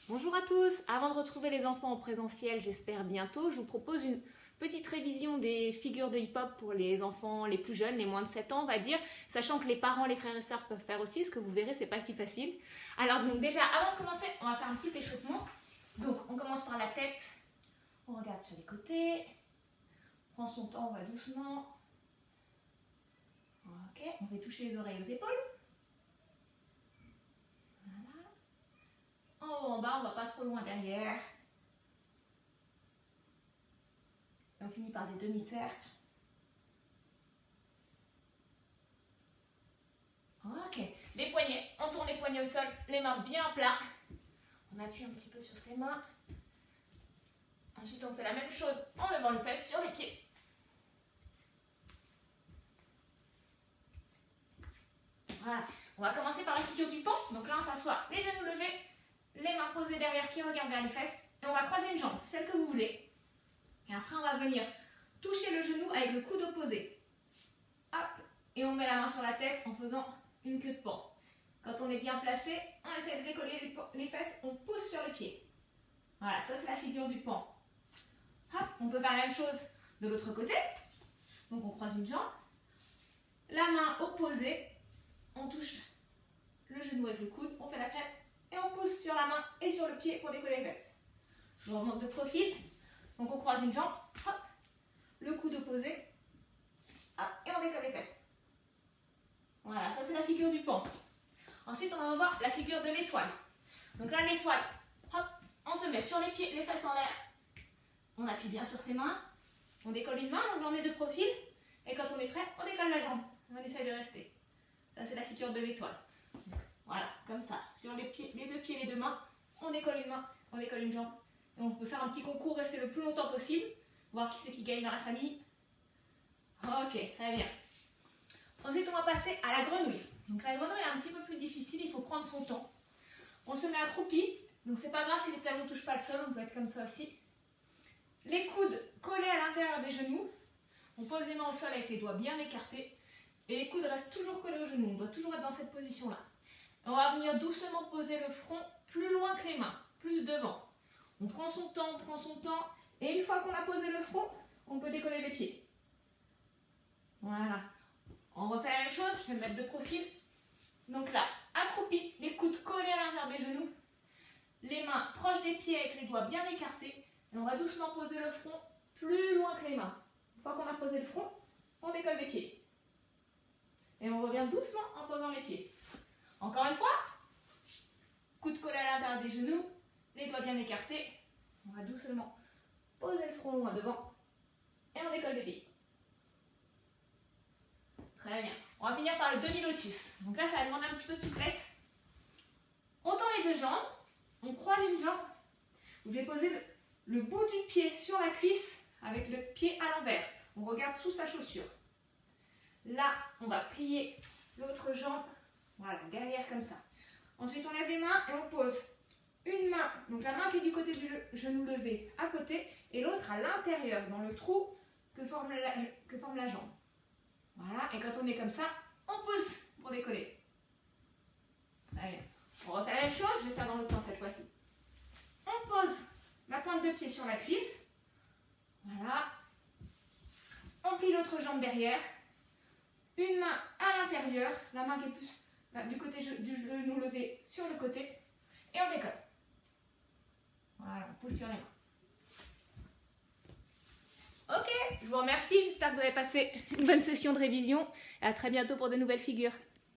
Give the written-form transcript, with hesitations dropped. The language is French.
Bonjour à tous, avant de retrouver les enfants en présentiel, j'espère bientôt, je vous propose une petite révision des figures de hip-hop pour les enfants les plus jeunes, les moins de 7 ans on va dire, sachant que les parents, les frères et sœurs peuvent faire aussi, ce que vous verrez c'est pas si facile. Alors donc déjà, avant de commencer, on va faire un petit échauffement. Donc on commence par la tête, on regarde sur les côtés, on prend son temps, on va doucement. Ok, on fait toucher les oreilles aux épaules. En haut, en bas, on va pas trop loin derrière. Et on finit par des demi-cercles. Ok, les poignets, on tourne les poignets au sol, les mains bien plats. On appuie un petit peu sur ses mains. Ensuite, on fait la même chose en levant les fesses sur les pieds. Voilà, on va commencer par la figure du pont. Donc là, on s'assoit, les genoux levés, les mains posées derrière qui regardent vers les fesses. Et on va croiser une jambe, celle que vous voulez. Et après, on va venir toucher le genou avec le coude opposé. Hop, et on met la main sur la tête en faisant une queue de pan. Quand on est bien placé, on essaie de décoller les fesses, on pousse sur le pied. Voilà, ça c'est la figure du pan. Hop, on peut faire la même chose de l'autre côté. Donc on croise une jambe. La main opposée, on touche le genou avec le coude, on fait la crêpe et on pousse sur la main et sur le pied pour décoller les fesses. Je vous remonte de profil. Donc on croise une jambe, hop, le coude opposé, hop, et on décolle les fesses. Voilà, ça c'est la figure du pan. Ensuite, on va voir la figure de l'étoile. Donc là, l'étoile, hop, on se met sur les pieds, les fesses en l'air. On appuie bien sur ses mains. On décolle une main, on l'en met de profil. Et quand on est prêt, on décolle la jambe. On essaie de rester. Ça, c'est la figure de l'étoile. Voilà, comme ça. Sur les pieds, les deux pieds, les deux mains, on décolle une main, on décolle une jambe. Et on peut faire un petit concours, rester le plus longtemps possible. Voir qui c'est qui gagne dans la famille. Ok, très bien. Ensuite, on va passer à la grenouille. Donc la grenouille est un petit peu plus difficile, il faut prendre son temps. On se met accroupi, donc c'est pas grave si les talons ne touchent pas le sol, on peut être comme ça aussi. Les coudes collés à l'intérieur des genoux. On pose les mains au sol avec les doigts bien écartés. Et les coudes restent toujours collés aux genoux, on doit toujours être dans cette position-là. On va venir doucement poser le front plus loin que les mains, plus devant. On prend son temps, et une fois qu'on a posé le front, on peut décoller les pieds. Voilà. On refait la même chose, je vais me mettre de profil. Donc là, accroupi, les coudes collés à l'intérieur des genoux, les mains proches des pieds avec les doigts bien écartés, et on va doucement poser le front plus loin que les mains. Une fois qu'on a posé le front, on décolle les pieds. Et on revient doucement en posant les pieds. Encore une fois, coudes collés à l'intérieur des genoux, les doigts bien écartés, on va doucement poser le front loin devant, et on décolle les pieds. Très bien. On va finir par le demi-lotus. Donc là, ça va demander un petit peu de souplesse. On tend les deux jambes, on croise une jambe. Vous devez poser le bout du pied sur la cuisse avec le pied à l'envers. On regarde sous sa chaussure. Là, on va plier l'autre jambe, voilà, derrière comme ça. Ensuite, on lève les mains et on pose une main, donc la main qui est du côté du genou levé à côté et l'autre à l'intérieur, dans le trou que forme la jambe. Voilà, et quand on est comme ça, on pousse pour décoller. Allez, on refait la même chose, je vais faire dans l'autre sens cette fois-ci. On pose la pointe de pied sur la cuisse. Voilà. On plie l'autre jambe derrière. Une main à l'intérieur, la main qui est plus du côté du genou levé sur le côté. Et on décolle. Voilà, on pousse sur les mains. Ok, je vous remercie, j'espère que vous avez passé une bonne session de révision. Et à très bientôt pour de nouvelles figures.